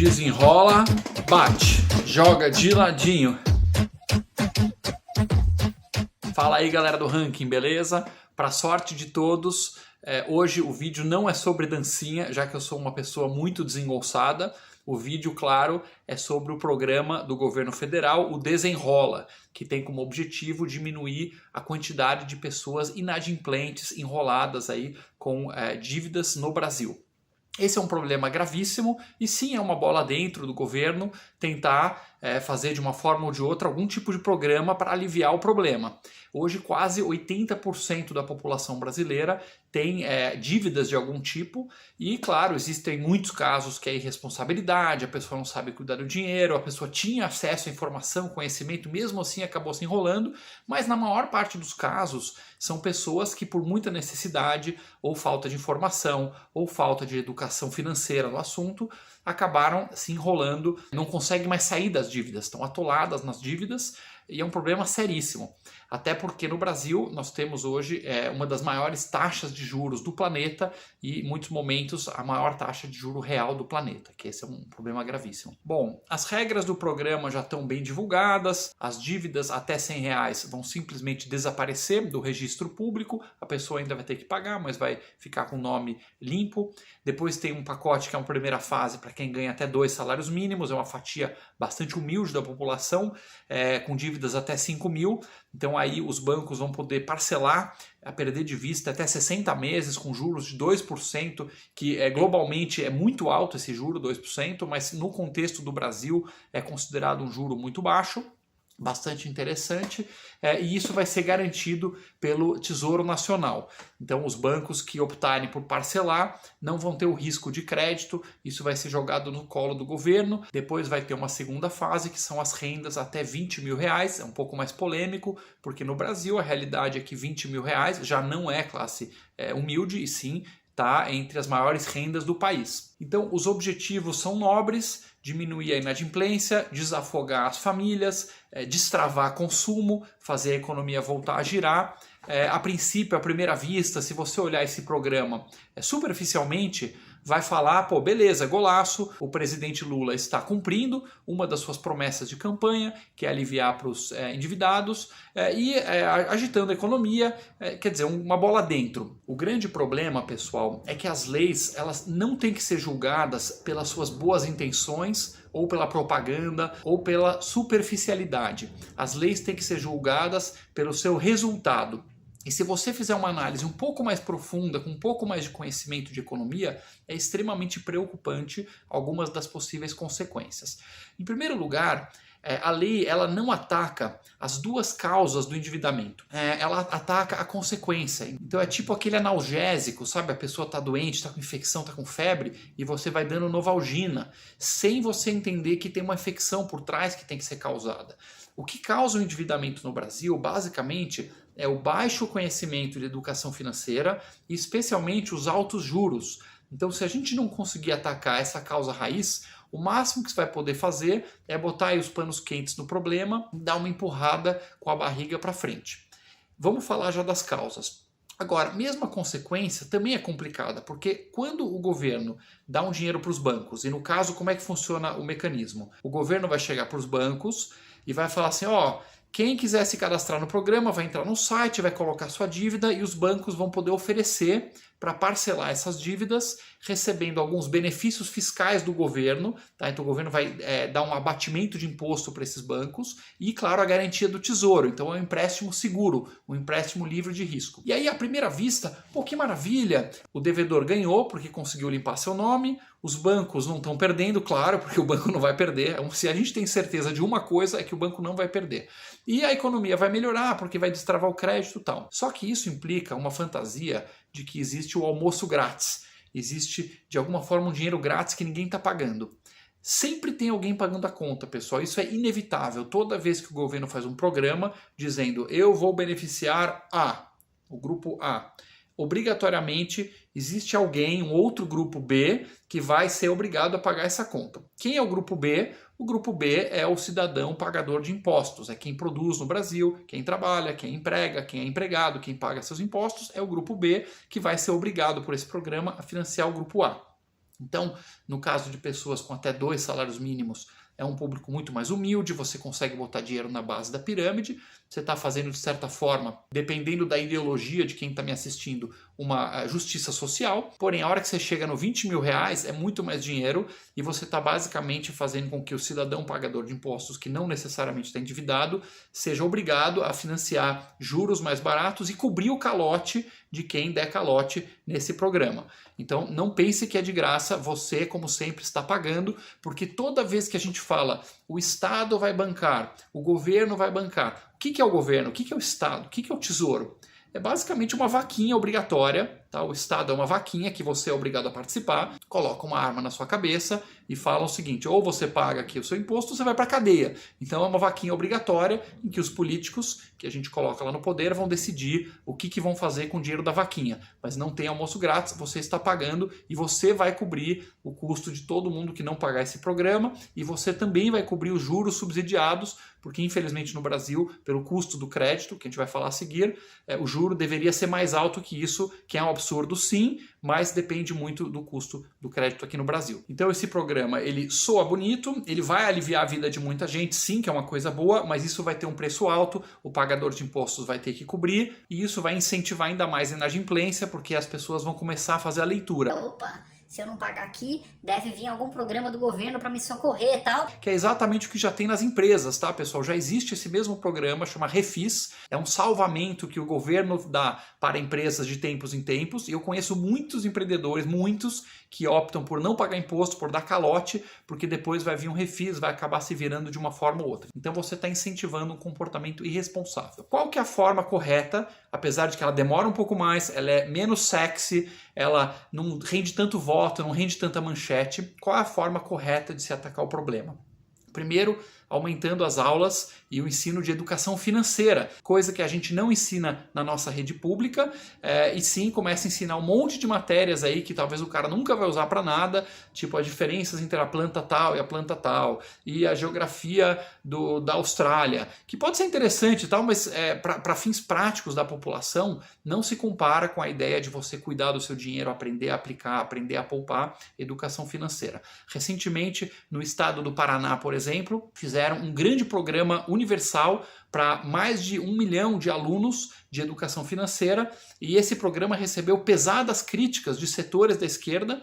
desenrola, bate, joga de ladinho. Fala aí, galera do ranking, beleza? Para sorte de todos, hoje o vídeo não é sobre dancinha, já que eu sou uma pessoa muito desengonçada. O vídeo, claro, é sobre o programa do governo federal, o Desenrola, que tem como objetivo diminuir a quantidade de pessoas inadimplentes, enroladas aí com dívidas no Brasil. Esse é um problema gravíssimo e sim, é uma bola dentro do governo tentar fazer de uma forma ou de outra algum tipo de programa para aliviar o problema. Hoje quase 80% da população brasileira tem dívidas de algum tipo e, claro, existem muitos casos que é irresponsabilidade, a pessoa não sabe cuidar do dinheiro, a pessoa tinha acesso à informação, conhecimento, mesmo assim acabou se enrolando, mas na maior parte dos casos são pessoas que por muita necessidade ou falta de informação ou falta de educação financeira no assunto acabaram se enrolando, não conseguem mais sair das dívidas, estão atoladas nas dívidas e é um problema seríssimo. Até porque no Brasil nós temos hoje uma das maiores taxas de juros do planeta e em muitos momentos a maior taxa de juro real do planeta, que esse é um problema gravíssimo. Bom, as regras do programa já estão bem divulgadas, as dívidas até R$100 vão simplesmente desaparecer do registro público, a pessoa ainda vai ter que pagar, mas vai ficar com o nome limpo. Depois tem um pacote que é uma primeira fase para quem ganha até 2 salários mínimos, é uma fatia bastante humilde da população, com dívidas até 5 mil. Então aí os bancos vão poder parcelar a perder de vista até 60 meses com juros de 2%, que globalmente é muito alto esse juro, 2%, mas no contexto do Brasil é considerado um juro muito baixo. Bastante interessante, e isso vai ser garantido pelo Tesouro Nacional. Então os bancos que optarem por parcelar não vão ter o risco de crédito, isso vai ser jogado no colo do governo. Depois vai ter uma segunda fase, que são as rendas até R$20 mil, é um pouco mais polêmico, porque no Brasil a realidade é que R$20 mil já não é classe humilde, e sim está entre as maiores rendas do país. Então os objetivos são nobres: diminuir a inadimplência, desafogar as famílias, destravar consumo, fazer a economia voltar a girar. A princípio, à primeira vista, se você olhar esse programa superficialmente, vai falar, pô, beleza, golaço, o presidente Lula está cumprindo uma das suas promessas de campanha, que é aliviar para os endividados, e agitando a economia, quer dizer, uma bola dentro. O grande problema, pessoal, é que as leis elas não têm que ser julgadas pelas suas boas intenções, ou pela propaganda, ou pela superficialidade. As leis têm que ser julgadas pelo seu resultado. E se você fizer uma análise um pouco mais profunda, com um pouco mais de conhecimento de economia, é extremamente preocupante algumas das possíveis consequências. Em primeiro lugar, a lei ela não ataca as duas causas do endividamento, ela ataca a consequência. Então é tipo aquele analgésico, sabe? A pessoa está doente, está com infecção, está com febre e você vai dando Novalgina, sem você entender que tem uma infecção por trás que tem que ser causada. O que causa o endividamento no Brasil, basicamente, é o baixo conhecimento de educação financeira e especialmente os altos juros. Então, se a gente não conseguir atacar essa causa raiz, o máximo que você vai poder fazer é botar aí os panos quentes no problema e dar uma empurrada com a barriga para frente. Vamos falar já das causas. Agora, mesmo a consequência também é complicada, porque quando o governo dá um dinheiro para os bancos, e no caso, como é que funciona o mecanismo? O governo vai chegar para os bancos e vai falar assim, ó, quem quiser se cadastrar no programa vai entrar no site, vai colocar sua dívida e os bancos vão poder oferecer para parcelar essas dívidas, recebendo alguns benefícios fiscais do governo, tá? Então o governo vai dar um abatimento de imposto para esses bancos e, claro, a garantia do Tesouro. Então é um empréstimo seguro, um empréstimo livre de risco. E aí, à primeira vista, pô, que maravilha! O devedor ganhou porque conseguiu limpar seu nome, os bancos não estão perdendo, claro, porque o banco não vai perder. Se a gente tem certeza de uma coisa, é que o banco não vai perder. E a economia vai melhorar porque vai destravar o crédito e tal. Só que isso implica uma fantasia de que existe o almoço grátis. Existe, de alguma forma, um dinheiro grátis que ninguém está pagando. Sempre tem alguém pagando a conta, pessoal. Isso é inevitável. Toda vez que o governo faz um programa dizendo eu vou beneficiar o grupo A, obrigatoriamente existe alguém, um outro grupo B, que vai ser obrigado a pagar essa conta. Quem é o grupo B? O grupo B é o cidadão pagador de impostos, é quem produz no Brasil, quem trabalha, quem emprega, quem é empregado, quem paga seus impostos, é o grupo B que vai ser obrigado por esse programa a financiar o grupo A. Então, no caso de pessoas com até 2 salários mínimos, é um público muito mais humilde, você consegue botar dinheiro na base da pirâmide, você está fazendo de certa forma, dependendo da ideologia de quem está me assistindo, uma justiça social, porém a hora que você chega no 20 mil reais é muito mais dinheiro e você está basicamente fazendo com que o cidadão pagador de impostos, que não necessariamente está endividado, seja obrigado a financiar juros mais baratos e cobrir o calote de quem der calote nesse programa. Então não pense que é de graça, você como sempre está pagando, porque toda vez que a gente fala o Estado vai bancar, o governo vai bancar, o que é o governo, o que é o Estado, o que é o Tesouro? É basicamente uma vaquinha obrigatória, tá? O Estado é uma vaquinha que você é obrigado a participar, coloca uma arma na sua cabeça e fala o seguinte, ou você paga aqui o seu imposto ou você vai para a cadeia. Então é uma vaquinha obrigatória em que os políticos que a gente coloca lá no poder vão decidir o que vão fazer com o dinheiro da vaquinha. Mas não tem almoço grátis, você está pagando e você vai cobrir o custo de todo mundo que não pagar esse programa e você também vai cobrir os juros subsidiados, porque infelizmente no Brasil, pelo custo do crédito, que a gente vai falar a seguir, o juro deveria ser mais alto que isso, que é um absurdo sim, mas depende muito do custo do crédito aqui no Brasil. Então esse programa, ele soa bonito, ele vai aliviar a vida de muita gente, sim, que é uma coisa boa, mas isso vai ter um preço alto, o pagador de impostos vai ter que cobrir, e isso vai incentivar ainda mais a inadimplência, porque as pessoas vão começar a fazer a leitura. Opa! Se eu não pagar aqui, deve vir algum programa do governo para me socorrer e tal. Que é exatamente o que já tem nas empresas, tá, pessoal? Já existe esse mesmo programa, chama Refis. É um salvamento que o governo dá para empresas de tempos em tempos. E eu conheço muitos empreendedores, muitos, que optam por não pagar imposto, por dar calote, porque depois vai vir um refis, vai acabar se virando de uma forma ou outra. Então você está incentivando um comportamento irresponsável. Qual que é a forma correta, apesar de que ela demora um pouco mais, ela é menos sexy, ela não rende tanto voto, não rende tanta manchete? Qual é a forma correta de se atacar o problema? Primeiro, aumentando as aulas e o ensino de educação financeira, coisa que a gente não ensina na nossa rede pública, e sim começa a ensinar um monte de matérias aí que talvez o cara nunca vai usar para nada, tipo as diferenças entre a planta tal e a planta tal, e a geografia da Austrália, que pode ser interessante e tal, mas para fins práticos da população não se compara com a ideia de você cuidar do seu dinheiro, aprender a aplicar, aprender a poupar, educação financeira. Recentemente, no estado do Paraná, por exemplo, fizeram um grande programa universal para mais de 1 milhão de alunos de educação financeira, e esse programa recebeu pesadas críticas de setores da esquerda,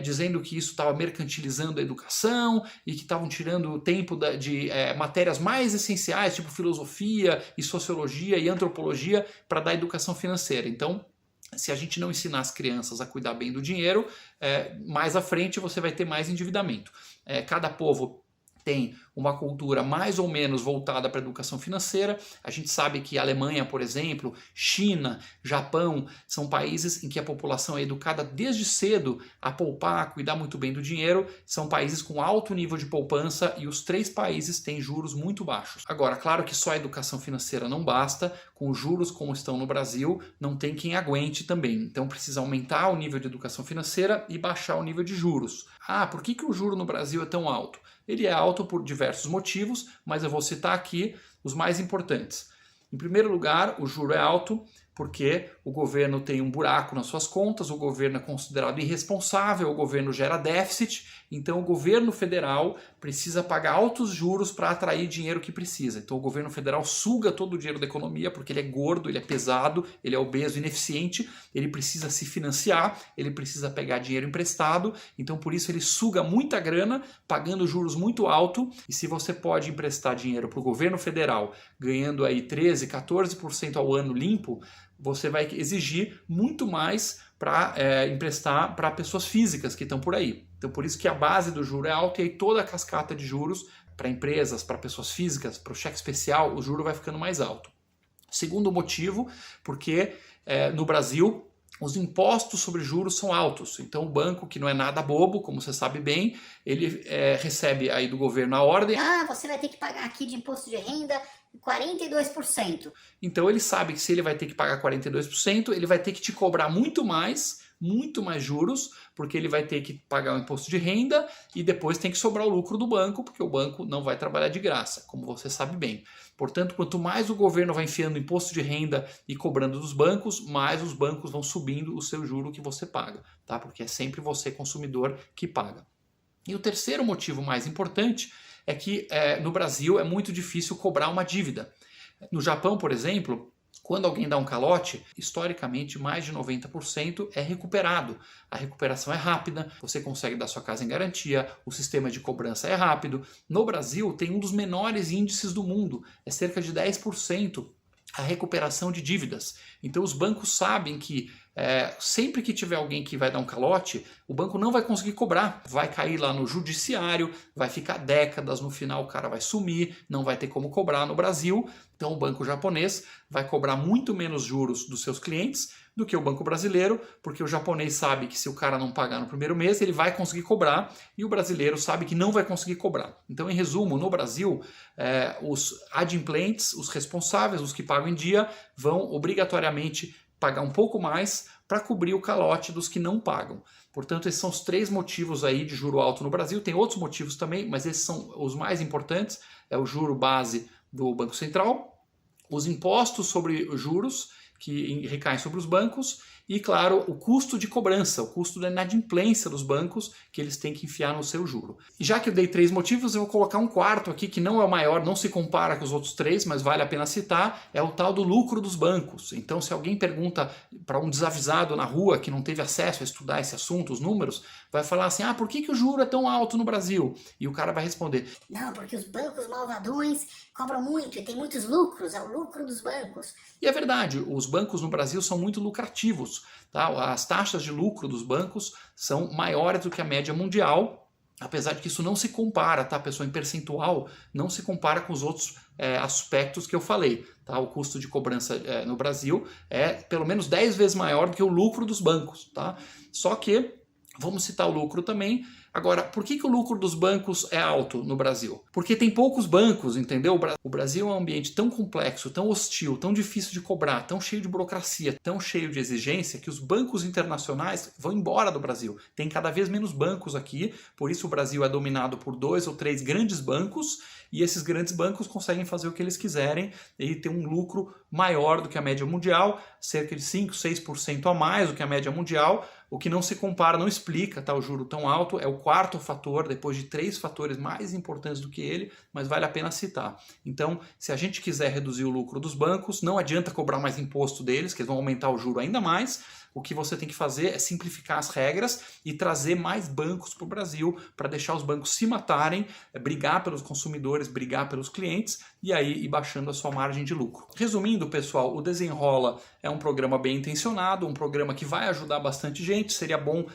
dizendo que isso estava mercantilizando a educação e que estavam tirando o tempo de matérias mais essenciais, tipo filosofia e sociologia e antropologia, para dar educação financeira. Então, se a gente não ensinar as crianças a cuidar bem do dinheiro, mais à frente você vai ter mais endividamento. Cada povo tem uma cultura mais ou menos voltada para a educação financeira. A gente sabe que a Alemanha, por exemplo, China, Japão, são países em que a população é educada desde cedo a poupar, a cuidar muito bem do dinheiro. São países com alto nível de poupança e os 3 países têm juros muito baixos. Agora, claro que só a educação financeira não basta. Com os juros como estão no Brasil, não tem quem aguente também. Então precisa aumentar o nível de educação financeira e baixar o nível de juros. Ah, por que o juro no Brasil é tão alto? Ele é alto por diversos motivos, mas eu vou citar aqui os mais importantes. Em primeiro lugar, o juro é alto porque o governo tem um buraco nas suas contas, o governo é considerado irresponsável, o governo gera déficit, então o governo federal precisa pagar altos juros para atrair dinheiro que precisa. Então o governo federal suga todo o dinheiro da economia porque ele é gordo, ele é pesado, ele é obeso, ineficiente, ele precisa se financiar, ele precisa pegar dinheiro emprestado, então por isso ele suga muita grana, pagando juros muito alto, e se você pode emprestar dinheiro para o governo federal, ganhando aí 13, 14% ao ano limpo, você vai exigir muito mais para emprestar para pessoas físicas que estão por aí. Então por isso que a base do juro é alta, e aí toda a cascata de juros para empresas, para pessoas físicas, para o cheque especial, o juro vai ficando mais alto. Segundo motivo, porque no Brasil os impostos sobre juros são altos. Então o banco, que não é nada bobo, como você sabe bem, ele recebe aí do governo a ordem. Ah, você vai ter que pagar aqui de imposto de renda 42%. Então ele sabe que se ele vai ter que pagar 42%, ele vai ter que te cobrar muito mais muito mais juros, porque ele vai ter que pagar o imposto de renda e depois tem que sobrar o lucro do banco, porque o banco não vai trabalhar de graça, como você sabe bem. Portanto, quanto mais o governo vai enfiando imposto de renda e cobrando dos bancos, mais os bancos vão subindo o seu juro que você paga, tá? Porque é sempre você, consumidor, que paga. E o terceiro motivo mais importante é que no Brasil é muito difícil cobrar uma dívida. No Japão, por exemplo, quando alguém dá um calote, historicamente mais de 90% é recuperado. A recuperação é rápida, você consegue dar sua casa em garantia, o sistema de cobrança é rápido. No Brasil tem um dos menores índices do mundo, é cerca de 10% a recuperação de dívidas. Então os bancos sabem que sempre que tiver alguém que vai dar um calote, o banco não vai conseguir cobrar. Vai cair lá no judiciário, vai ficar décadas, no final o cara vai sumir, não vai ter como cobrar no Brasil. Então o banco japonês vai cobrar muito menos juros dos seus clientes do que o banco brasileiro, porque o japonês sabe que se o cara não pagar no primeiro mês, ele vai conseguir cobrar, e o brasileiro sabe que não vai conseguir cobrar. Então, em resumo, no Brasil, os adimplentes, os responsáveis, os que pagam em dia, vão obrigatoriamente pagar um pouco mais para cobrir o calote dos que não pagam. Portanto, esses são os 3 motivos aí de juro alto no Brasil. Tem outros motivos também, mas esses são os mais importantes. É o juro base do Banco Central, os impostos sobre os juros que recaem sobre os bancos e, claro, o custo de cobrança, o custo da inadimplência dos bancos que eles têm que enfiar no seu juro. E já que eu dei 3 motivos, eu vou colocar um quarto aqui que não é o maior, não se compara com os outros 3, mas vale a pena citar, é o tal do lucro dos bancos. Então, se alguém pergunta para um desavisado na rua que não teve acesso a estudar esse assunto, os números, vai falar assim, por que o juro é tão alto no Brasil? E o cara vai responder, não, porque os bancos malvadões cobram muito e tem muitos lucros, é o lucro dos bancos. E é verdade, os bancos no Brasil são muito lucrativos, tá? As taxas de lucro dos bancos são maiores do que a média mundial, apesar de que isso não se compara, tá, pessoal, em percentual, não se compara com os outros aspectos que eu falei. Tá? O custo de cobrança no Brasil é pelo menos 10 vezes maior do que o lucro dos bancos. Tá? Só que, vamos citar o lucro também. Agora, por que o lucro dos bancos é alto no Brasil? Porque tem poucos bancos, entendeu? O Brasil é um ambiente tão complexo, tão hostil, tão difícil de cobrar, tão cheio de burocracia, tão cheio de exigência, que os bancos internacionais vão embora do Brasil. Tem cada vez menos bancos aqui, por isso o Brasil é dominado por 2 ou 3 grandes bancos, e esses grandes bancos conseguem fazer o que eles quiserem e ter um lucro maior do que a média mundial, cerca de 5, 6% a mais do que a média mundial, o que não se compara, não explica o juro tão alto, é o 4º fator, depois de 3 fatores mais importantes do que ele, mas vale a pena citar. Então, se a gente quiser reduzir o lucro dos bancos, não adianta cobrar mais imposto deles, que eles vão aumentar o juro ainda mais. O que você tem que fazer é simplificar as regras e trazer mais bancos para o Brasil, para deixar os bancos se matarem, brigar pelos consumidores, brigar pelos clientes e aí ir baixando a sua margem de lucro. Resumindo, pessoal, o Desenrola é um programa bem intencionado, um programa que vai ajudar bastante gente. Seria bom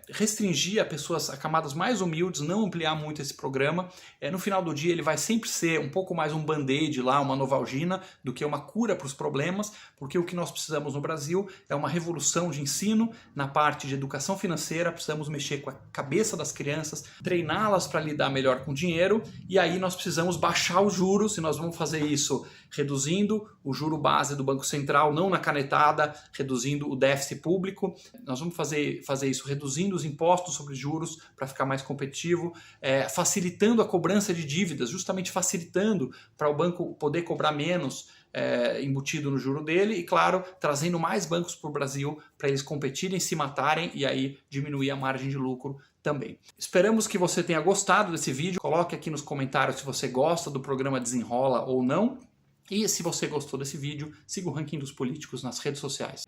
restringir a camadas mais humildes, não ampliar muito esse programa. No final do dia ele vai sempre ser um pouco mais um band-aid lá, uma Novalgina, do que uma cura para os problemas, porque o que nós precisamos no Brasil é uma revolução de ensino na parte de educação financeira. Precisamos mexer com a cabeça das crianças, treiná-las para lidar melhor com o dinheiro, e aí nós precisamos baixar os juros, e nós vamos fazer isso reduzindo o juro base do Banco Central, não na canetada, reduzindo o déficit público. Nós vamos fazer isso reduzindo os impostos sobre juros para ficar mais competitivo, facilitando a cobrança de dívidas, justamente facilitando para o banco poder cobrar menos embutido no juro dele e, claro, trazendo mais bancos para o Brasil para eles competirem, se matarem e aí diminuir a margem de lucro também. Esperamos que você tenha gostado desse vídeo. Coloque aqui nos comentários se você gosta do programa Desenrola ou não. E se você gostou desse vídeo, siga o Ranking dos Políticos nas redes sociais.